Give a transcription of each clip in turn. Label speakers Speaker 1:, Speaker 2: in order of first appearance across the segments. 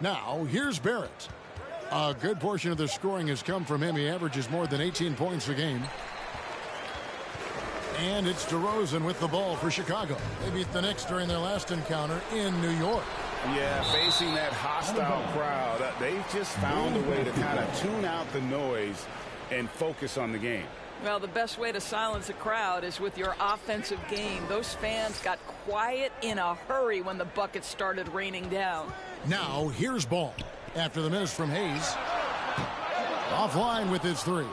Speaker 1: Now, here's Barrett. A good portion of the scoring has come from him. He averages more than 18 points a game. And it's DeRozan with the ball for Chicago. They beat the Knicks during their last encounter in New York.
Speaker 2: Yeah, facing that hostile crowd, they've just found a way to kind of tune out the noise and focus on the game.
Speaker 3: Well, the best way to silence a crowd is with your offensive game. Those fans got quiet in a hurry when the buckets started raining down.
Speaker 1: Now, here's Ball. After the miss from Hayes. Offline with his three.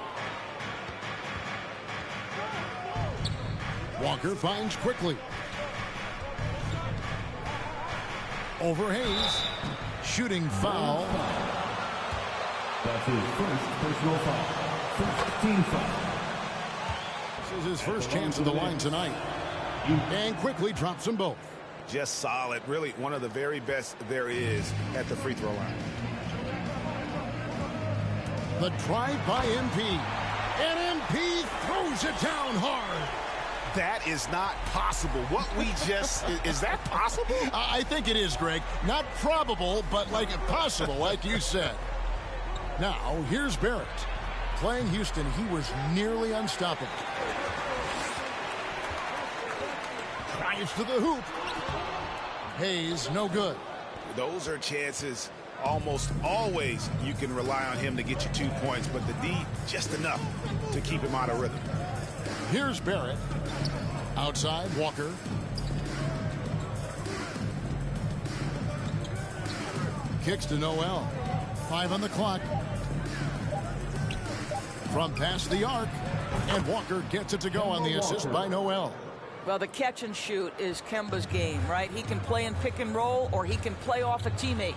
Speaker 1: Walker finds quickly. Over Hayes. Shooting foul.
Speaker 4: That's his first personal foul. First team foul.
Speaker 1: This is his first chance at the line tonight. And quickly drops them both.
Speaker 2: Just solid. Really one of the very best there is at the free throw line.
Speaker 1: The drive by MP. And MP throws it down hard.
Speaker 2: That is not possible. What we just... is that possible?
Speaker 1: I think it is, Greg. Not probable, but like possible, like you said. Now, here's Barrett. Playing Houston, he was nearly unstoppable. Drives to the hoop. Hayes, no good.
Speaker 2: Those are chances almost always you can rely on him to get you 2 points, but the D, just enough to keep him out of rhythm.
Speaker 1: Here's Barrett. Outside, Walker. Kicks to Noel. 5 on the clock. From past the arc. And Walker gets it to go on the assist by Noel.
Speaker 3: Well, the catch and shoot is Kemba's game, right? He can play in pick and roll, or he can play off a teammate.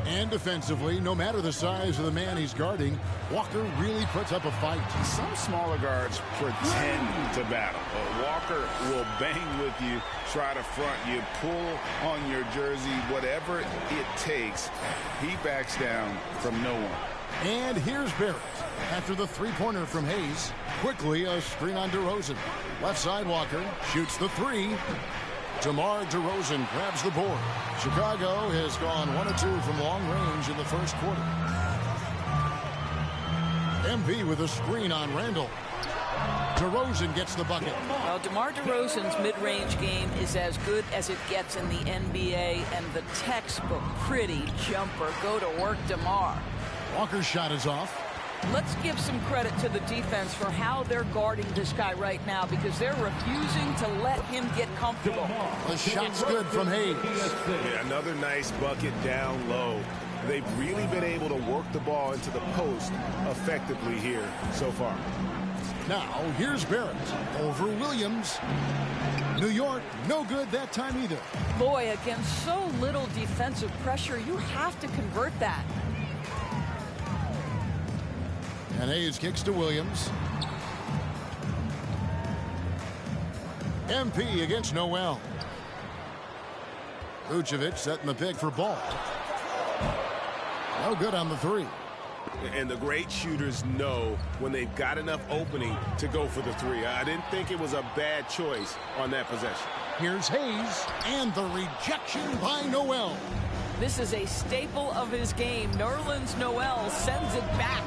Speaker 1: And defensively, no matter the size of the man he's guarding, Walker really puts up a fight.
Speaker 2: Some smaller guards pretend to battle. Walker will bang with you, try to front you, pull on your jersey, whatever it takes. He backs down from no one.
Speaker 1: And here's Barrett. After the three-pointer from Hayes, quickly a screen on DeRozan. Left side, Walker shoots the three. DeMar DeRozan grabs the board. Chicago has gone 1 of 2 from long range in the first quarter. MV with a screen on Randall. DeRozan gets the bucket.
Speaker 3: Well, DeMar DeRozan's mid-range game is as good as it gets in the NBA, and the textbook pretty jumper. Go to work, DeMar.
Speaker 1: Walker's shot is off.
Speaker 3: Let's give some credit to the defense for how they're guarding this guy right now, because they're refusing to let him get comfortable.
Speaker 1: The shot's good from Hayes.
Speaker 2: Yeah, another nice bucket down low. They've really been able to work the ball into the post effectively here so far.
Speaker 1: Now, here's Barrett over Williams. New York, no good that time either.
Speaker 3: Boy, against so little defensive pressure, you have to convert that.
Speaker 1: And Hayes kicks to Williams. MP against Noel. Vucevic setting the pick for Ball. No good on the three.
Speaker 2: And the great shooters know when they've got enough opening to go for the three. I didn't think it was a bad choice on that possession.
Speaker 1: Here's Hayes, and the rejection by Noel.
Speaker 3: This is a staple of his game. Nerlens Noel sends it back.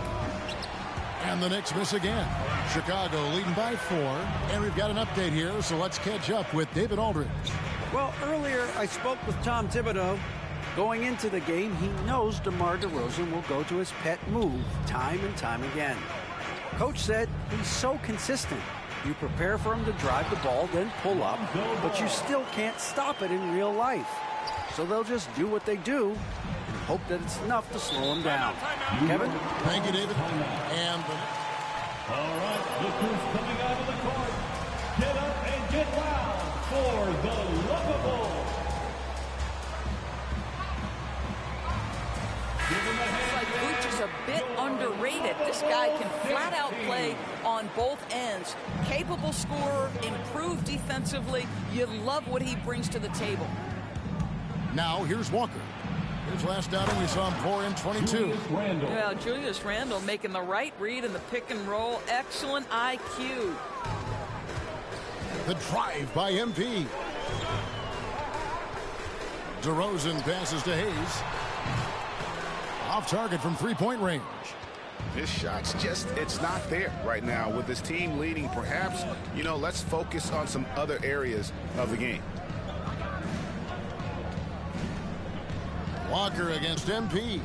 Speaker 1: And the Knicks miss again. Chicago leading by 4. And we've got an update here, so let's catch up with David Aldridge.
Speaker 5: Well, earlier I spoke with Tom Thibodeau. Going into the game, he knows DeMar DeRozan will go to his pet move time and time again. Coach said he's so consistent. You prepare for him to drive the ball, then pull up, but you still can't stop it in real life. So they'll just do what they do and hope that it's enough to slow him down. Kevin?
Speaker 1: Thank you, David. And
Speaker 4: All right, look who's coming out of the court. Get up and get loud for the Lovable.
Speaker 3: It's like Vooch is a bit underrated. This guy can flat out play on both ends. Capable scorer, improved defensively. You love what he brings to the table.
Speaker 1: now here's Walker. His last outing, we saw him pour in 22.
Speaker 3: Well, Julius Randle making the right read in the pick and roll. Excellent IQ.
Speaker 1: The drive by MP. DeRozan passes to Hayes. Off target from three-point range.
Speaker 2: His shot's just, it's not there right now. With his team leading, perhaps, let's focus on some other areas of the game.
Speaker 1: Walker against MP.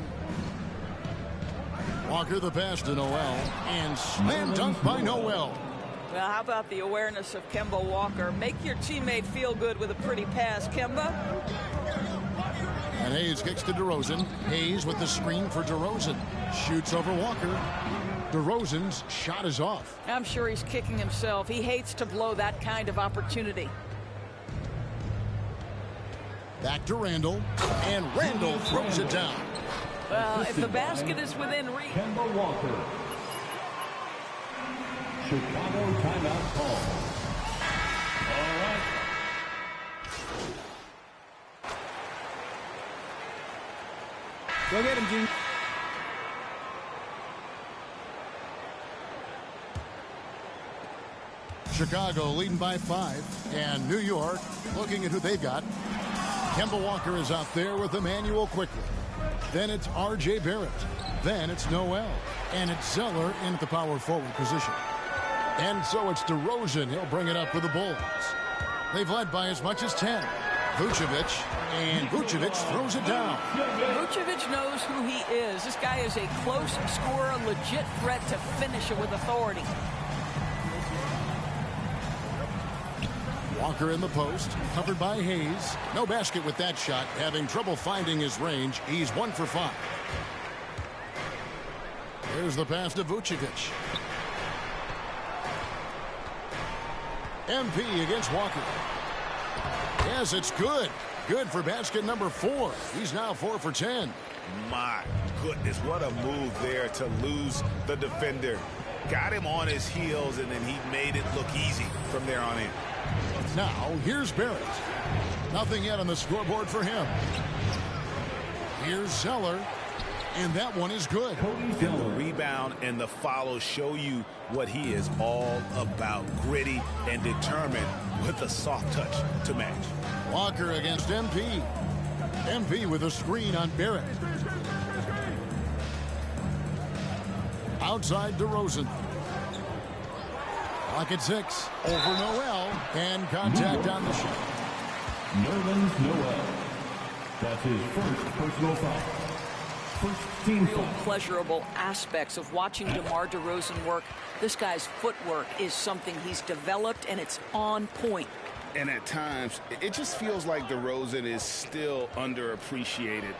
Speaker 1: Walker the pass to Noel. And slam dunk by Noel.
Speaker 3: Well, how about the awareness of Kemba Walker? Make your teammate feel good with a pretty pass, Kemba.
Speaker 1: And Hayes kicks to DeRozan. Hayes with the screen for DeRozan. Shoots over Walker. DeRozan's shot is off.
Speaker 3: I'm sure he's kicking himself. He hates to blow that kind of opportunity.
Speaker 1: Back to Randall. And Randall throws it down.
Speaker 3: Well, if the basket is within reach.
Speaker 4: Kemba Walker. Chicago timeout call. All right.
Speaker 5: Go get him, Junior.
Speaker 1: Chicago leading by 5. And New York looking at who they've got. Kemba Walker is out there with Emmanuel Quickley. Then it's R.J. Barrett. Then it's Noel. And it's Zeller in at the power forward position. And so it's DeRozan. He'll bring it up for the Bulls. They've led by as much as 10. Vucevic. And Vucevic throws it down.
Speaker 3: Vucevic knows who he is. This guy is a close scorer, legit threat to finish it with authority.
Speaker 1: Walker in the post, covered by Hayes. No basket with that shot, having trouble finding his range. He's 1 for 5. Here's the pass to Vucevic. MP against Walker. Yes, it's good. Good for basket number 4. He's now 4 for 10.
Speaker 2: My goodness, what a move there to lose the defender. Got him on his heels, and then he made it look easy from there on in.
Speaker 1: Now, here's Barrett. Nothing yet on the scoreboard for him. Here's Zeller. And that one is good.
Speaker 2: The rebound and the follow show you what he is all about. Gritty and determined with a soft touch to match.
Speaker 1: Walker against MP. MP with a screen on Barrett. Outside DeRozan. Clock at 6. Over Noel. And contact on the shot.
Speaker 4: Nerlens Noel. That's his first personal foul. First team
Speaker 3: Real
Speaker 4: foul.
Speaker 3: pleasurable aspects of watching DeMar DeRozan work. This guy's footwork is something he's developed, and it's on point.
Speaker 2: And at times, it just feels like DeRozan is still underappreciated.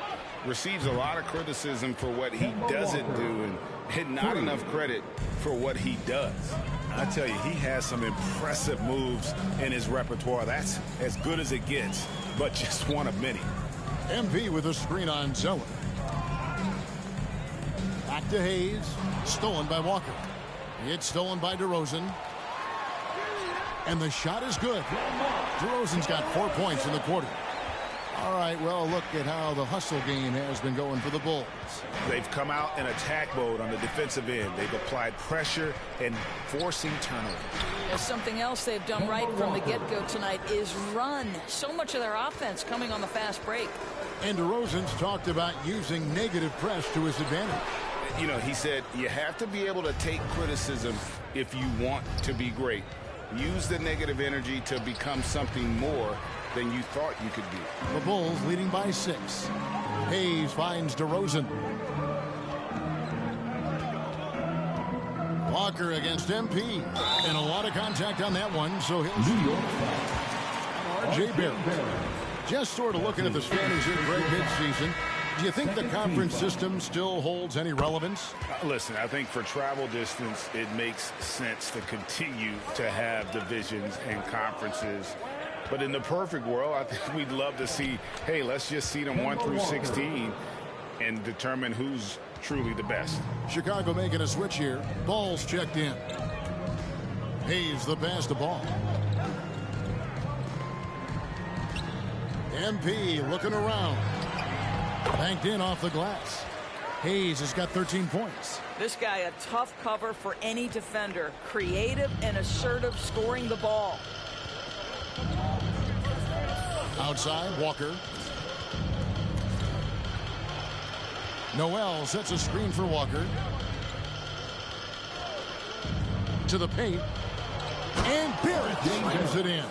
Speaker 2: Receives a lot of criticism for what he doesn't do and not enough credit for what he does. I tell you, he has some impressive moves in his repertoire. That's as good as it gets, but just one of many.
Speaker 1: MP with a screen on Zeller. Back to Hayes. Stolen by Walker. It's stolen by DeRozan. And the shot is good. DeRozan's got 4 points in the quarter. All right, well, look at how the hustle game has been going for the Bulls.
Speaker 2: They've come out in attack mode on the defensive end. They've applied pressure and forcing turnovers.
Speaker 3: There's something else they've done right from the get-go tonight is run. So much of their offense coming on the fast break.
Speaker 1: And DeRozan's talked about using negative press to his advantage.
Speaker 2: You know, he said you have to be able to take criticism if you want to be great. Use the negative energy to become something more than you thought you could be.
Speaker 1: The Bulls leading by 6. Hayes finds DeRozan. Walker against MP. And a lot of contact on that one, so he'll
Speaker 4: New York
Speaker 1: R.J. Barrett. Just sort of looking at the standings here, Greg, mid-season. Do you think the conference system still holds any relevance?
Speaker 2: Listen, I think for travel distance, it makes sense to continue to have divisions and conferences. But in the perfect world, I think we'd love to see, hey, let's just see them 1 through 16 and determine who's truly the best.
Speaker 1: Chicago making a switch here. Ball's checked in. Hayes the pass to Ball. MP looking around. Banked in off the glass. Hayes has got 13 points.
Speaker 3: This guy a tough cover for any defender. Creative and assertive scoring the ball.
Speaker 1: Outside, Walker. Noel sets a screen for Walker. To the paint. And Barrett slams it in.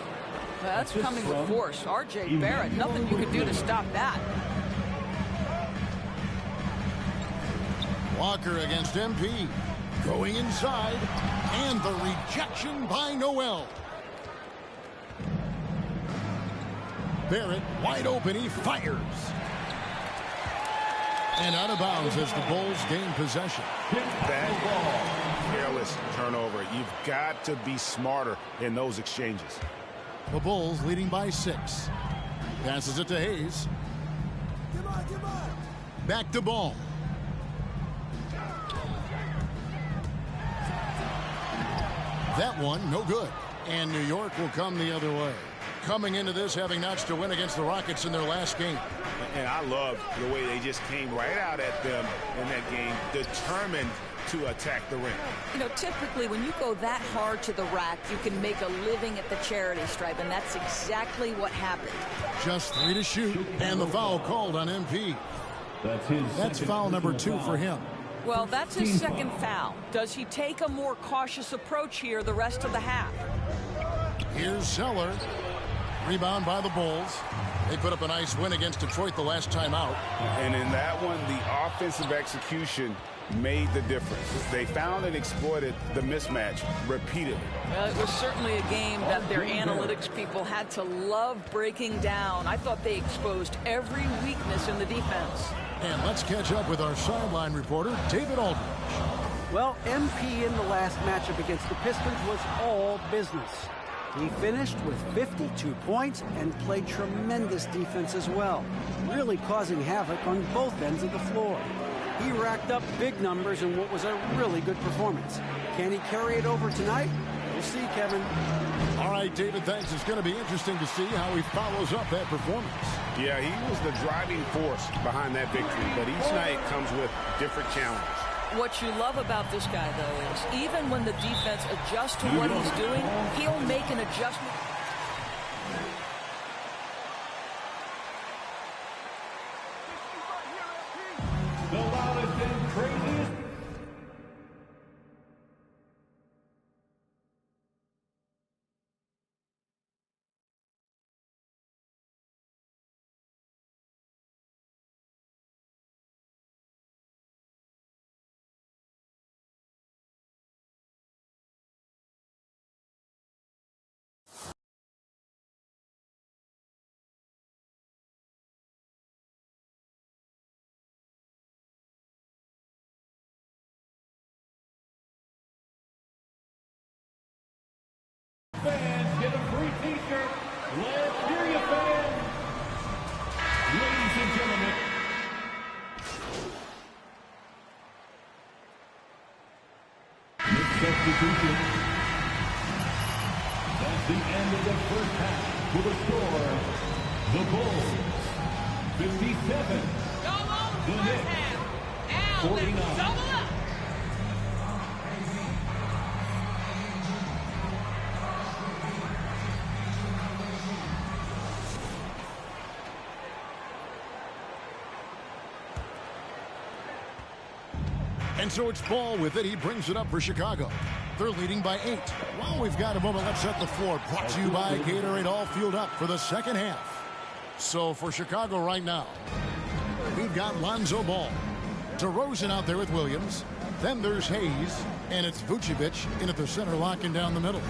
Speaker 3: That's coming with force. R.J. Barrett, nothing you can do to stop that.
Speaker 1: Walker against MP. Going inside. And the rejection by Noel. Barrett wide open. He fires. And out of bounds as the Bulls gain possession.
Speaker 2: That careless turnover. You've got to be smarter in those exchanges.
Speaker 1: The Bulls leading by 6. Passes it to Hayes. Back to Ball. That one, no good. And New York will come the other way. Coming into this, having notched a win against the Rockets in their last game.
Speaker 2: And I love the way they just came right out at them in that game, determined to attack the rim.
Speaker 3: You know, typically when you go that hard to the rack, you can make a living at the charity stripe, and that's exactly what happened.
Speaker 1: Just 3 to shoot, and the foul called on MP. That's foul number 2 for him.
Speaker 3: Well, that's his second foul. Does he take a more cautious approach here the rest of the half?
Speaker 1: Here's Zeller. Rebound by the Bulls. They put up a nice win against Detroit the last time out.
Speaker 2: And in that one, the offensive execution made the difference. They found and exploited the mismatch repeatedly.
Speaker 3: Well, it was certainly a game that their analytics people had to love breaking down. I thought they exposed every weakness in the defense.
Speaker 1: And let's catch up with our sideline reporter, David Aldridge.
Speaker 5: Well, MP in the last matchup against the Pistons was all business. He finished with 52 points and played tremendous defense as well, really causing havoc on both ends of the floor. He racked up big numbers in what was a really good performance. Can he carry it over tonight? We'll see, Kevin.
Speaker 1: All right, David, thanks. It's going to be interesting to see how he follows up that performance.
Speaker 2: Yeah, he was the driving force behind that victory, but each night comes with different challenges.
Speaker 3: What you love about this guy, though, is even when the defense adjusts to what he's doing, he'll make an adjustment.
Speaker 4: The loudest and craziest. Fans get a free t-shirt. Let's hear you, fans. Ladies and gentlemen. This substitution. That's the end of the first half. With a score, the Bulls 57. The Knicks 49.
Speaker 1: And so it's Ball with it. He brings it up for Chicago. They're leading by 8. Well, we've got a moment. Let's set the floor. Brought to you by Gatorade. All fueled up for the second half. So for Chicago right now, we've got Lonzo Ball. DeRozan out there with Williams. Then there's Hayes. And it's Vucevic in at the center, locking down the middle.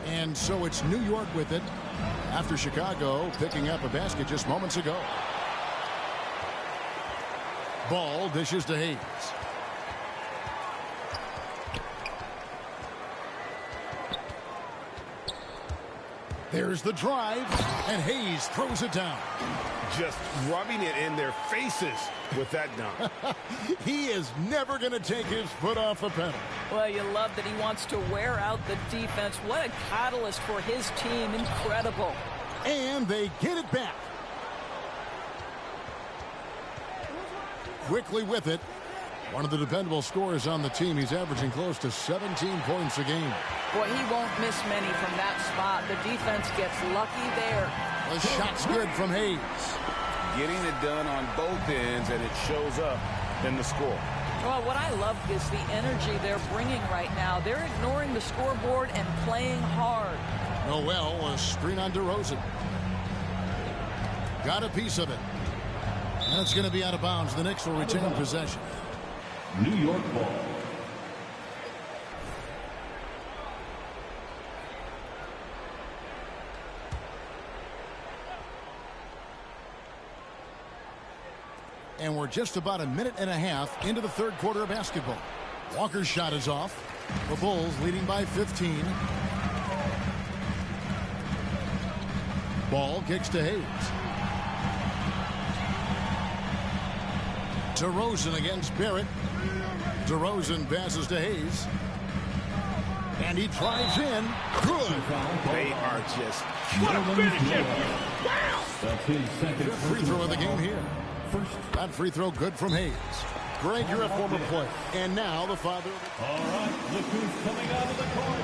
Speaker 1: And so it's New York with it after Chicago picking up a basket just moments ago. Ball dishes to Hayes. There's the drive, and Hayes throws it down.
Speaker 2: Just rubbing it in their faces with that dunk.
Speaker 1: He is never going to take his foot off the pedal.
Speaker 3: Well, you love that he wants to wear out the defense. What a catalyst for his team. Incredible.
Speaker 1: And they get it back. Quickly with it. One of the dependable scorers on the team. He's averaging close to 17 points a game.
Speaker 3: Boy, he won't miss many from that spot. The defense gets lucky there.
Speaker 1: The shot's good from Hayes.
Speaker 2: Getting it done on both ends, and it shows up in the score.
Speaker 3: Well, what I love is the energy they're bringing right now. They're ignoring the scoreboard and playing hard.
Speaker 1: Noel, a screen on DeRozan. Got a piece of it. That's going to be out of bounds. The Knicks will retain possession.
Speaker 4: New York ball.
Speaker 1: And we're just about a minute and a half into the third quarter of basketball. Walker's shot is off. The Bulls leading by 15. Ball kicks to Hayes. DeRozan against Barrett. DeRozan passes to Hayes. And he drives in. Good.
Speaker 2: They are just...
Speaker 4: What a finish! Wow! That's his second
Speaker 1: Good free throw of the game here. That free throw good from Hayes. Greg, you're a former player. And now the father.
Speaker 4: All right, look who's coming out of the court.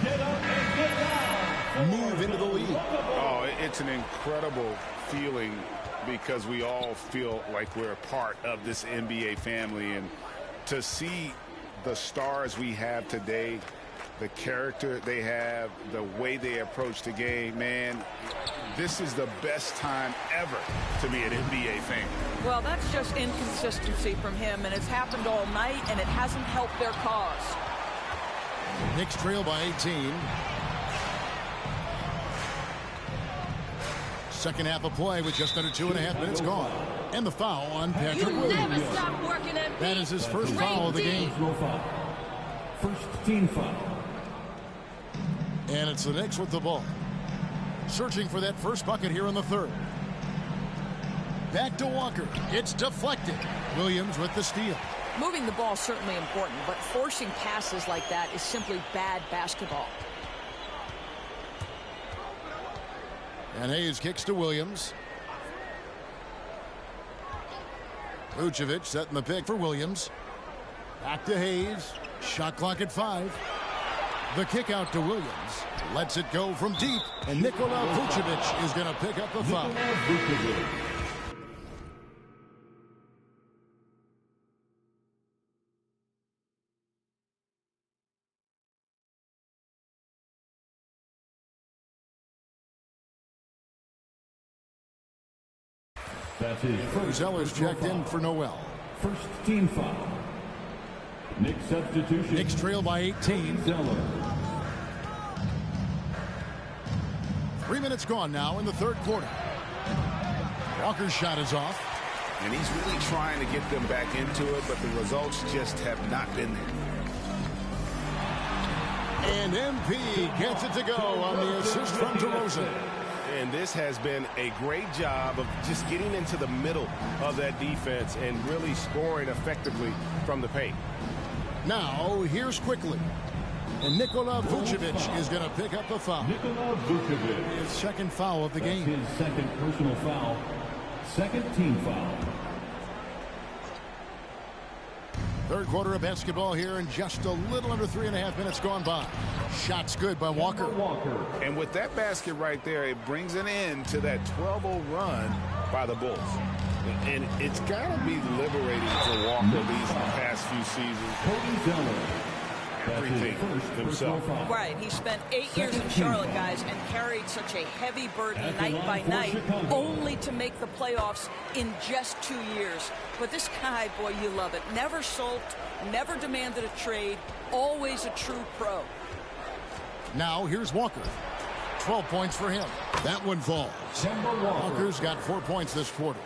Speaker 4: Get up and get down.
Speaker 1: Move into the lead.
Speaker 2: Oh, it's an incredible feeling because we all feel like we're a part of this NBA family. And to see the stars we have today, the character they have, the way they approach the game, man, this is the best time ever to be an NBA fan.
Speaker 3: Well, that's just inconsistency from him, and it's happened all night, and it hasn't helped their cause.
Speaker 1: Knicks trail by 18. Second half of play with just under 2.5 minutes gone. And the foul on Patrick Williams.
Speaker 6: Never stop working at
Speaker 1: That is his first foul of the game.
Speaker 4: First team foul.
Speaker 1: And it's the Knicks with the ball. Searching for that first bucket here in the third. Back to Walker. It's deflected. Williams with the steal.
Speaker 3: Moving the ball is certainly important, but forcing passes like that is simply bad basketball.
Speaker 1: And Hayes kicks to Williams. Vucevic setting the pick for Williams. Back to Hayes. Shot clock at 5. The kick out to Williams. Lets it go from deep. And Nikola Vucevic is going to pick up the foul.
Speaker 4: That's his first.
Speaker 1: Zeller's checked in for Noel.
Speaker 4: First team foul. Knicks substitution.
Speaker 1: Knicks trail by 18.
Speaker 4: Zeller.
Speaker 1: 3 minutes gone now in the third quarter. Walker's shot is off.
Speaker 2: And he's really trying to get them back into it, but the results just have not been there.
Speaker 1: And MP gets it to go on the assist from DeRozan.
Speaker 7: And this has been a great job of just getting into the middle of that defense and really scoring effectively from the paint.
Speaker 1: Now, here's quickly. And Nikola Vucevic is going to pick up the foul.
Speaker 4: Nikola Vucevic.
Speaker 1: His second foul of the game.
Speaker 4: His second personal foul. Second team foul.
Speaker 1: Third quarter of basketball here in just a little under 3.5 minutes gone by. Shots good by Walker.
Speaker 2: And with that basket right there, it brings an end to that 12-0 run by the Bulls. And it's got to be liberating for Walker these past few seasons.
Speaker 4: Cody Zeller.
Speaker 2: Everything himself.
Speaker 3: Right, he spent 8 years in Charlotte, guys, and carried such a heavy burden night by night, only to make the playoffs in just 2 years. But this guy, boy, you love it. Never sulked, never demanded a trade, always a true pro.
Speaker 1: Now here's Walker. 12 points for him. That one falls. Walker's got 4 points this quarter.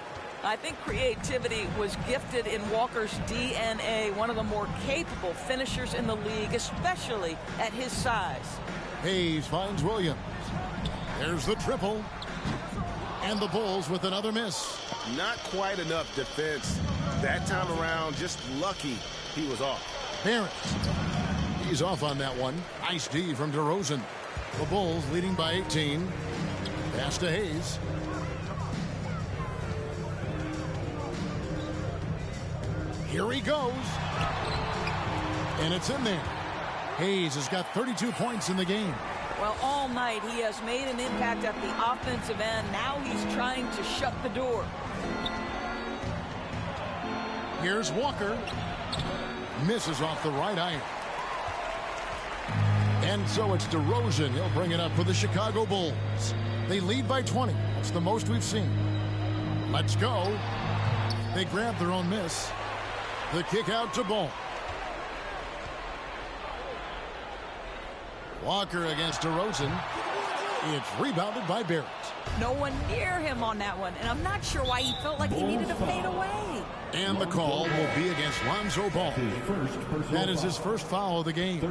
Speaker 3: I think creativity was gifted in Walker's DNA, one of the more capable finishers in the league, especially at his size.
Speaker 1: Hayes finds Williams. There's the triple. And the Bulls with another miss.
Speaker 7: Not quite enough defense that time around. Just lucky he was off.
Speaker 1: Barrett. He's off on that one. Nice D from DeRozan. The Bulls leading by 18. Pass to Hayes. Here he goes. And it's in there. Hayes has got 32 points in the game.
Speaker 3: Well, all night he has made an impact at the offensive end. Now he's trying to shut the door.
Speaker 1: Here's Walker. Misses off the right iron. And so it's DeRozan. He'll bring it up for the Chicago Bulls. They lead by 20. That's the most we've seen. Let's go. They grab their own miss. The kick out to Ball. Walker against DeRozan. It's rebounded by Barrett.
Speaker 3: No one near him on that one, and I'm not sure why he felt like he needed to fade away.
Speaker 1: And the call will be against Lonzo Ball. That is his first foul of the game.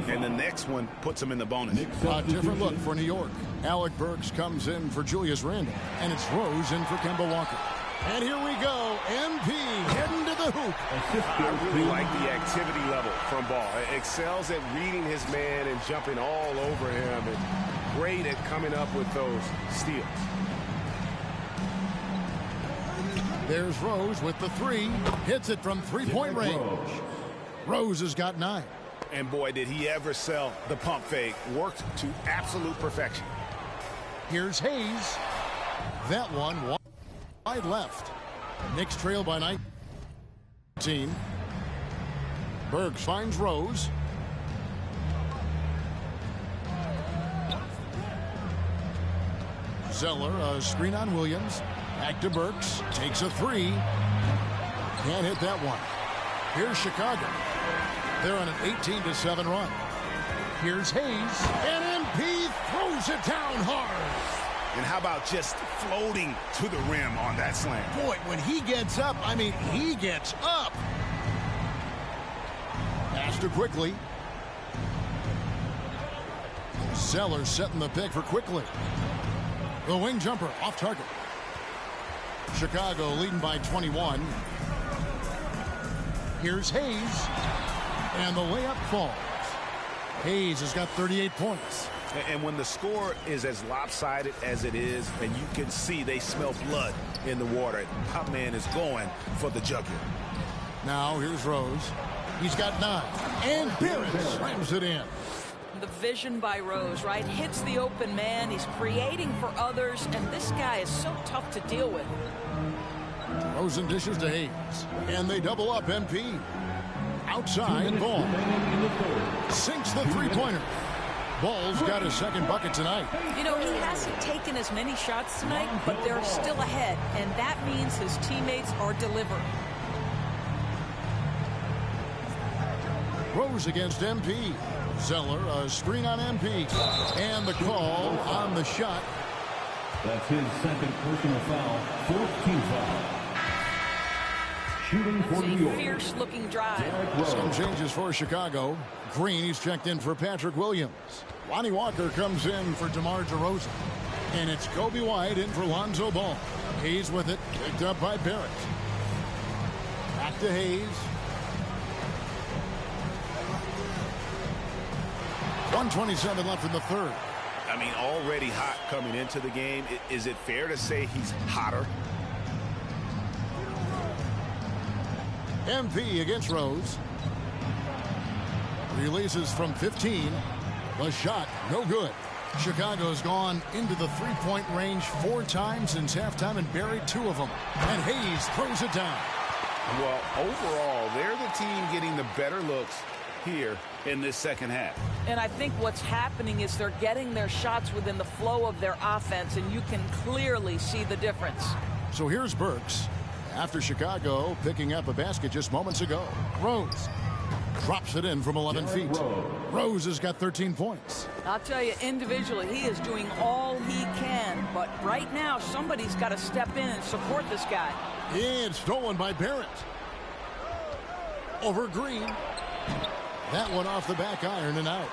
Speaker 2: And the next one puts him in the bonus.
Speaker 1: A different look for New York. Alec Burks comes in for Julius Randle, and it's Rose in for Kemba Walker. And here we go. MP heading to the hoop.
Speaker 7: I really like the activity level from Ball. Excels at reading his man and jumping all over him, and great at coming up with those steals.
Speaker 1: There's Rose with the three. Hits it from three-point range. Rose has got 9.
Speaker 2: And boy, did he ever sell the pump fake. Worked to absolute perfection.
Speaker 1: Here's Hayes. That one wide left. Knicks trail by 19. Burks finds Rose. Zeller, a screen on Williams. Back to Burks. Takes a 3. Can't hit that one. Here's Chicago. They're on an 18-7 run. Here's Hayes. And MP throws it down hard.
Speaker 2: And how about just floating to the rim on that slam?
Speaker 1: Boy, when he gets up, I mean, he gets up. Pass to Quickly. Zeller setting the pick for Quickly. The wing jumper off target. Chicago leading by 21. Here's Hayes. And the layup falls. Hayes has got 38 points.
Speaker 2: And when the score is as lopsided as it is, and you can see they smell blood in the water, top man is going for the jugular.
Speaker 1: Now here's Rose. He's got 9. And Barrett slams it in.
Speaker 3: The vision by Rose, right? Hits the open man. He's creating for others, and this guy is so tough to deal with.
Speaker 1: Rosen dishes to Hayes. And they double up MP. Outside, Ball. Sinks the three-pointer. Ball's got his second bucket tonight.
Speaker 3: You know, he hasn't taken as many shots tonight, but they're still ahead, and that means his teammates are delivering.
Speaker 1: Rose against MP. Zeller, a screen on MP. And the call on the shot.
Speaker 4: That's his second personal foul, 14th foul. Shooting for New York.
Speaker 3: Fierce-looking drive.
Speaker 1: Some changes for Chicago. Green, he's checked in for Patrick Williams. Lonnie Walker comes in for DeMar DeRozan. And it's Kobe White in for Lonzo Ball. Hayes with it, picked up by Barrett. Back to Hayes. 1:27 left in the third.
Speaker 2: I mean, already hot coming into the game. Is it fair to say he's hotter?
Speaker 1: MP against Rose. Releases from 15. The shot, no good. Chicago's gone into the three-point range 4 times since halftime and buried 2 of them. And Hayes throws it down.
Speaker 2: Well, overall, they're the team getting the better looks here in this second half.
Speaker 3: And I think what's happening is they're getting their shots within the flow of their offense, and you can clearly see the difference.
Speaker 1: So here's Burks. After Chicago picking up a basket just moments ago. Rose drops it in from 11 feet. Rose has got 13 points.
Speaker 3: I'll tell you, individually, he is doing all he can. But right now, somebody's got to step in and support this guy.
Speaker 1: And stolen by Barrett. Over Green. That one off the back iron and out.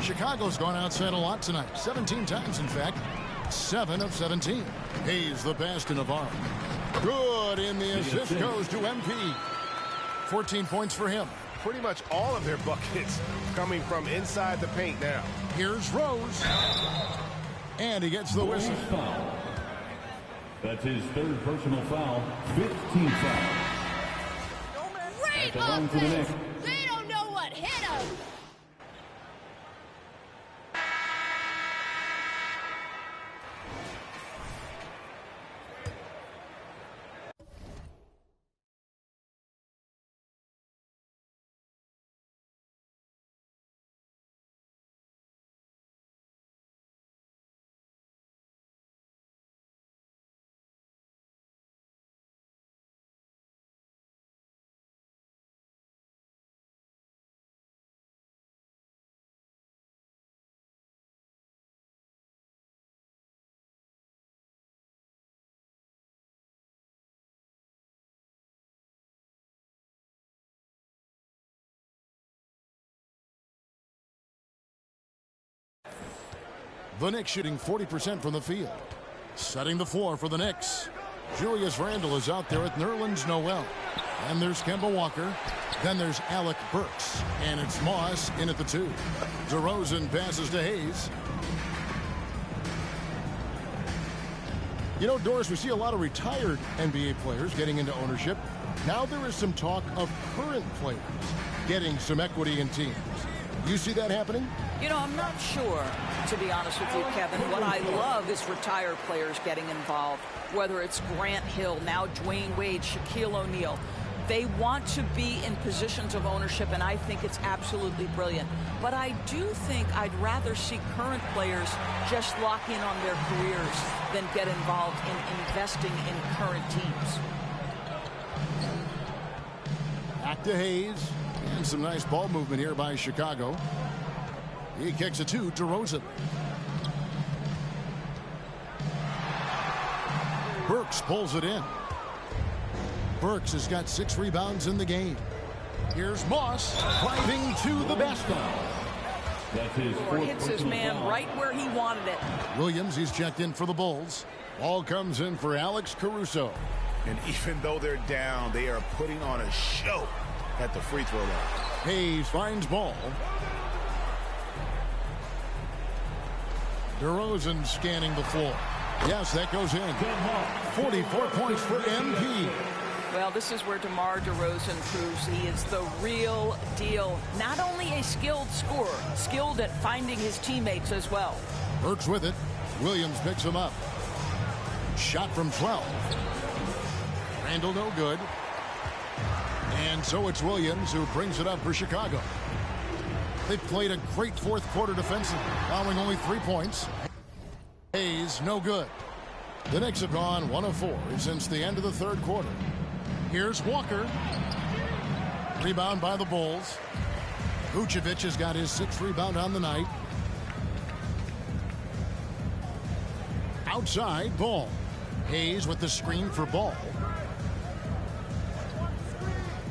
Speaker 1: Chicago's gone outside a lot tonight. 17 times, in fact. 7 of 17. Hayes the pass to Navarro. Good, and the assist goes to MP. 14 points for him.
Speaker 7: Pretty much all of their buckets coming from inside the paint now.
Speaker 1: Here's Rose. And he gets the whistle.
Speaker 4: Foul. That's his third personal foul, 15th foul.
Speaker 6: Great offense! They don't know what hit them!
Speaker 1: The Knicks shooting 40% from the field. Setting the floor for the Knicks. Julius Randle is out there with Nerlens Noel. And there's Kemba Walker. Then there's Alec Burks. And it's Moss in at the 2. DeRozan passes to Hayes. You know, Doris, we see a lot of retired NBA players getting into ownership. Now there is some talk of current players getting some equity in teams. You see that happening?
Speaker 3: You know, I'm not sure, to be honest with you, Kevin. What I love is retired players getting involved, whether it's Grant Hill, now Dwayne Wade, Shaquille O'Neal. They want to be in positions of ownership, and I think it's absolutely brilliant. But I do think I'd rather see current players just lock in on their careers than get involved in investing in current teams.
Speaker 1: Back to Hayes. And some nice ball movement here by Chicago. He kicks it to DeRozan. Burks pulls it in. Burks has got 6 rebounds in the game. Here's Moss driving to the basket.
Speaker 3: Hits his man right where he wanted it.
Speaker 1: Williams, he's checked in for the Bulls. Ball comes in for Alex Caruso.
Speaker 2: And even though they're down, they are putting on a show at the free throw line.
Speaker 1: Hayes finds ball. DeRozan scanning the floor. Yes, that goes in. 44 points for MP.
Speaker 3: Well, this is where DeMar DeRozan proves he is the real deal. Not only a skilled scorer, skilled at finding his teammates as well.
Speaker 1: Burks with it. Williams picks him up. Shot from 12. Randle no good. And so it's Williams who brings it up for Chicago. They played a great fourth quarter defensive, allowing only 3 points. Hayes no good. The Knicks have gone 1 of 4 since the end of the third quarter. Here's Walker. Rebound by the Bulls. Vucevic has got his 6th rebound on the night. Outside, Ball. Hayes with the screen for Ball.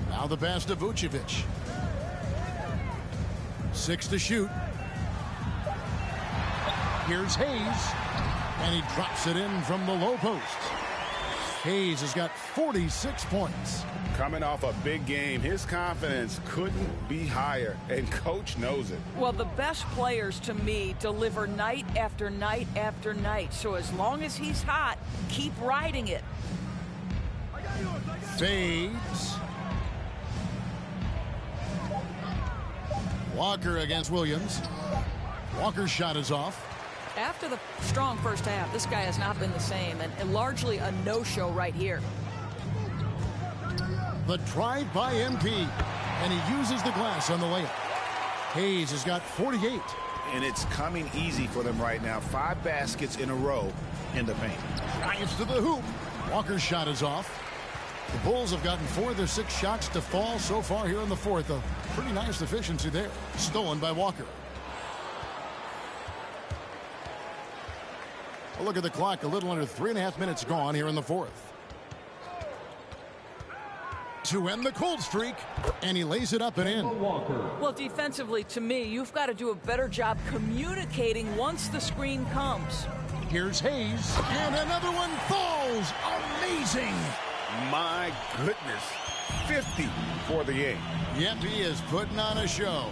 Speaker 1: Now the pass to Vucevic. 6 to shoot. Here's Hayes. And he drops it in from the low post. Hayes has got 46 points.
Speaker 2: Coming off a big game, his confidence couldn't be higher, and coach knows it.
Speaker 3: Well, the best players to me deliver night after night after night. So as long as he's hot, keep riding it.
Speaker 1: Fades. Walker against Williams. Walker's shot is off.
Speaker 3: After the strong first half, this guy has not been the same, and largely a no-show right here.
Speaker 1: The drive by MP, and he uses the glass on the layup. Hayes has got 48.
Speaker 2: And it's coming easy for them right now. 5 baskets in a row in the paint.
Speaker 1: Giants to the hoop. Walker's shot is off. The Bulls have gotten 4 of their 6 shots to fall so far here in the fourth. A pretty nice efficiency there. Stolen by Walker. A look at the clock. A little under 3.5 minutes gone here in the fourth. To end the cold streak, and he lays it up and in.
Speaker 3: Well, defensively, to me, you've got to do a better job communicating once the screen comes.
Speaker 1: Here's Hayes, and another one falls. Amazing.
Speaker 2: My goodness. 50 for the game.
Speaker 1: Yep, he is putting on a show.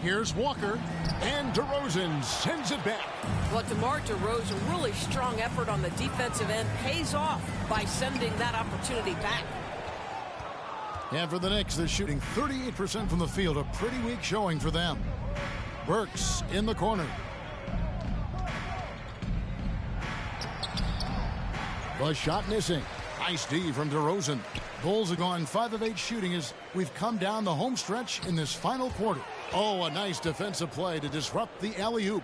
Speaker 1: Here's Walker, and DeRozan sends it back.
Speaker 8: Well, DeMar DeRozan, really strong effort on the defensive end, pays off by sending that opportunity back.
Speaker 1: And for the Knicks, they're shooting 38% from the field. A pretty weak showing for them. Burks in the corner. The shot missing. Nice D from DeRozan. Bulls have gone 5 of 8 shooting as we've come down the home stretch in this final quarter. Oh, a nice defensive play to disrupt the alley-oop.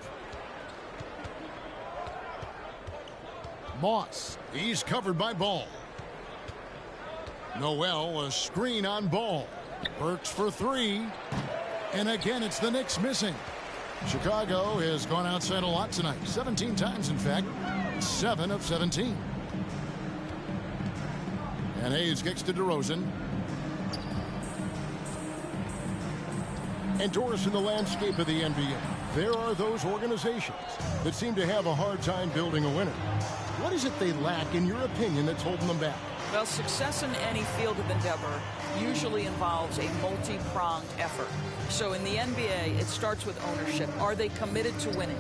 Speaker 1: Moss, he's covered by Ball. Noel, a screen on Ball. Burks for 3. And again, it's the Knicks missing. Chicago has gone outside a lot tonight. 17 times, in fact. 7 of 17. And Hayes kicks to DeRozan. And Doris in the landscape of the NBA. There are those organizations that seem to have a hard time building a winner. What is it they lack, in your opinion, that's holding them back?
Speaker 3: Well, success in any field of endeavor usually involves a multi-pronged effort. So in the NBA, it starts with ownership. Are they committed to winning?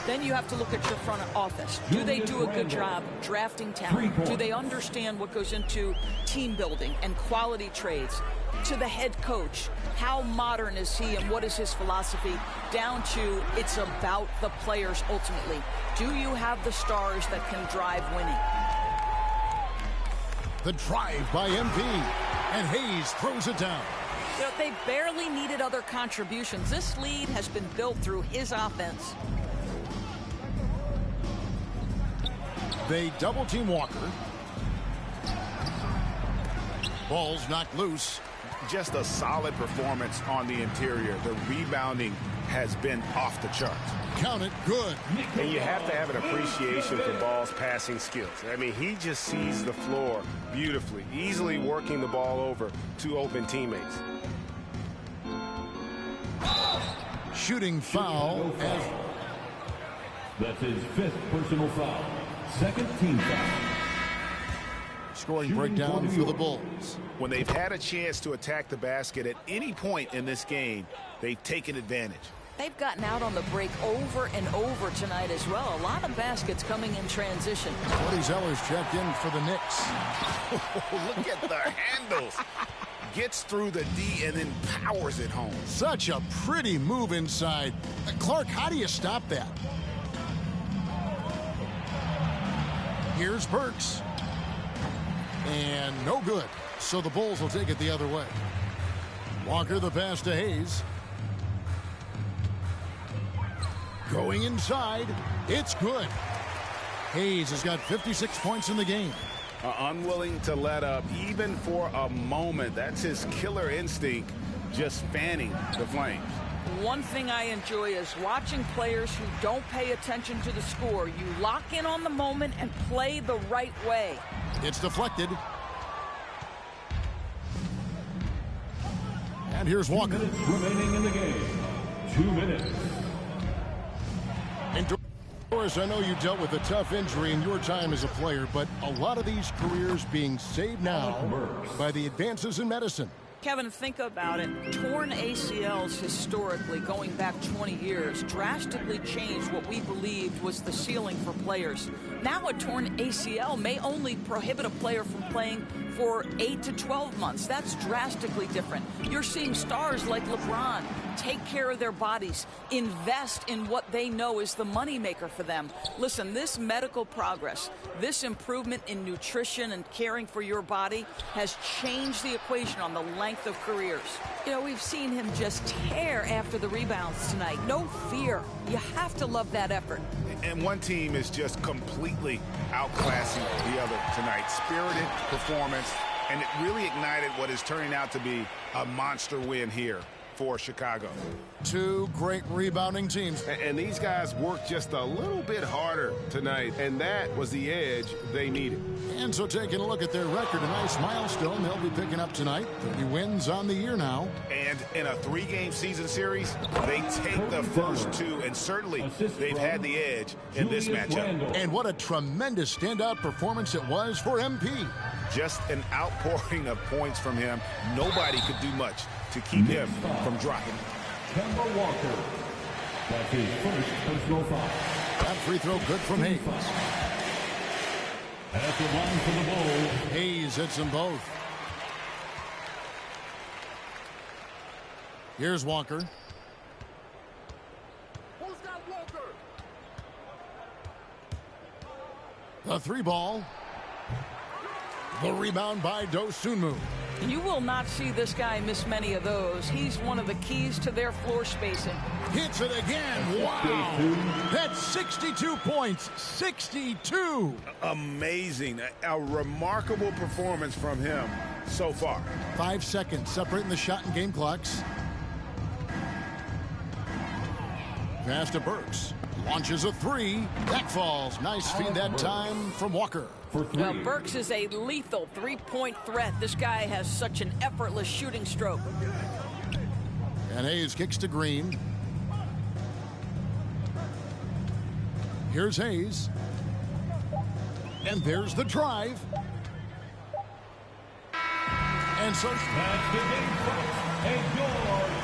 Speaker 3: Then you have to look at your front office. Do they do a good job drafting talent? Do they understand what goes into team building and quality trades? To the head coach, how modern is he and what is his philosophy? Down to it's about the players ultimately. Do you have the stars that can drive winning?
Speaker 1: The drive by MP, and Hayes throws it down.
Speaker 3: You know, they barely needed other contributions. This lead has been built through his offense.
Speaker 1: They double-team Walker. Ball's knocked loose.
Speaker 2: Just a solid performance on the interior. The rebounding has been off the charts.
Speaker 1: Count it, good.
Speaker 7: And you have to have an appreciation for Ball's passing skills. I mean, he just sees the floor beautifully, easily working the ball over to open teammates.
Speaker 1: Shooting foul.
Speaker 4: That's his 5th personal foul. 2nd team foul.
Speaker 1: Scoring breakdown for the Bulls.
Speaker 2: When they've had a chance to attack the basket at any point in this game, they've taken advantage.
Speaker 3: They've gotten out on the break over and over tonight as well. A lot of baskets coming in transition.
Speaker 1: Cody Zeller's checked in for the Knicks.
Speaker 2: Look at the handles. Gets through the D and then powers it home.
Speaker 1: Such a pretty move inside. Clark, how do you stop that? Here's Burks. And no good. So the Bulls will take it the other way. Walker the pass to Hayes. Going inside. It's good. Hayes has got 56 points in the game.
Speaker 2: Unwilling to let up even for a moment. That's his killer instinct, just fanning the flames.
Speaker 3: One thing I enjoy is watching players who don't pay attention to the score. You lock in on the moment and play the right way.
Speaker 1: It's deflected. And here's Walker.
Speaker 4: 2 minutes remaining in the game. 2 minutes.
Speaker 1: And Doris, I know you dealt with a tough injury in your time as a player, but a lot of these careers being saved now by the advances in medicine.
Speaker 3: Kevin, think about it. Torn ACLs historically, going back 20 years, drastically changed what we believed was the ceiling for players. Now a torn ACL may only prohibit a player from playing for 8 to 12 months. That's drastically different. You're seeing stars like LeBron take care of their bodies, invest in what they know is the moneymaker for them. Listen, this medical progress, this improvement in nutrition and caring for your body has changed the equation on the length of careers. You know, we've seen him just tear after the rebounds tonight. No fear. You have to love that effort.
Speaker 2: And one team is just completely outclassing the other tonight. Spirited performance, and it really ignited what is turning out to be a monster win here for Chicago.
Speaker 1: Two great rebounding teams.
Speaker 7: And these guys worked just a little bit harder tonight, and that was the edge they needed.
Speaker 1: And so taking a look at their record, a nice milestone they'll be picking up tonight. 30 wins on the year now.
Speaker 2: And in a 3-game season series, they take the first 2, and certainly they've had the edge in this matchup.
Speaker 1: And what a tremendous standout performance it was for MP.
Speaker 2: Just an outpouring of points from him. Nobody could do much to keep him from dropping.
Speaker 4: Kemba Walker. That's his 1st personal foul.
Speaker 1: That free throw good from Hayes.
Speaker 4: At the line for the Bulls.
Speaker 1: Hayes hits them both. Here's Walker.
Speaker 2: Who's got Walker?
Speaker 1: The 3 ball. The rebound by Dosunmu.
Speaker 3: You will not see this guy miss many of those. He's one of the keys to their floor spacing.
Speaker 1: Hits it again. Wow. That's 62 points. 62.
Speaker 2: Amazing. A remarkable performance from him so far.
Speaker 1: 5 seconds separating the shot and game clocks. Pass to Burks. Launches a 3. That falls. Nice feed that time from Walker.
Speaker 3: Well, Burks is a lethal 3-point threat. This guy has such an effortless shooting stroke.
Speaker 1: And Hayes kicks to Green. Here's Hayes. And there's the drive. And so
Speaker 4: That's the game, folks. And your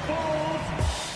Speaker 4: Bulls